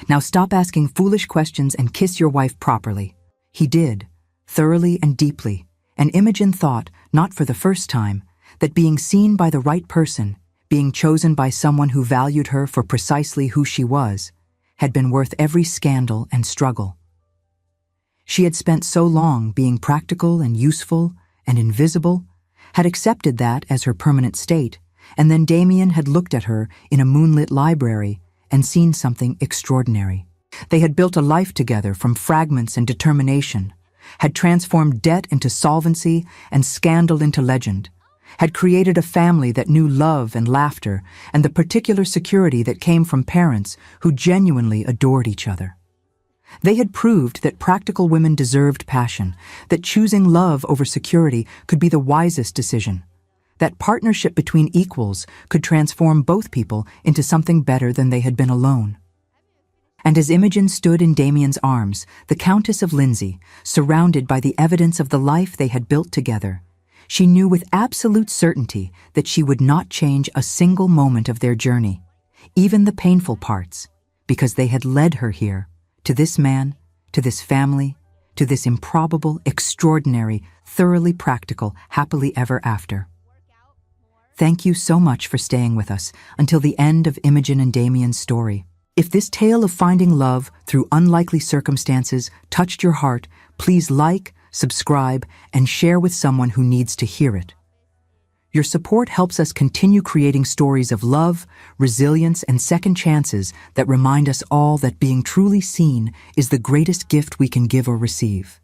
Now stop asking foolish questions and kiss your wife properly. He did, thoroughly and deeply, and Imogen thought, not for the first time, that being seen by the right person, being chosen by someone who valued her for precisely who she was, had been worth every scandal and struggle. She had spent so long being practical and useful and invisible, had accepted that as her permanent state, and then Damien had looked at her in a moonlit library and seen something extraordinary. They had built a life together from fragments and determination, had transformed debt into solvency and scandal into legend, had created a family that knew love and laughter and the particular security that came from parents who genuinely adored each other. They had proved that practical women deserved passion, that choosing love over security could be the wisest decision, that partnership between equals could transform both people into something better than they had been alone. And as Imogen stood in Damien's arms, the Countess of Lindsay, surrounded by the evidence of the life they had built together, she knew with absolute certainty that she would not change a single moment of their journey, even the painful parts, because they had led her here, to this man, to this family, to this improbable, extraordinary, thoroughly practical, happily ever after. Thank you so much for staying with us until the end of Imogen and Damien's story. If this tale of finding love through unlikely circumstances touched your heart, please like, subscribe, and share with someone who needs to hear it. Your support helps us continue creating stories of love, resilience, and second chances that remind us all that being truly seen is the greatest gift we can give or receive.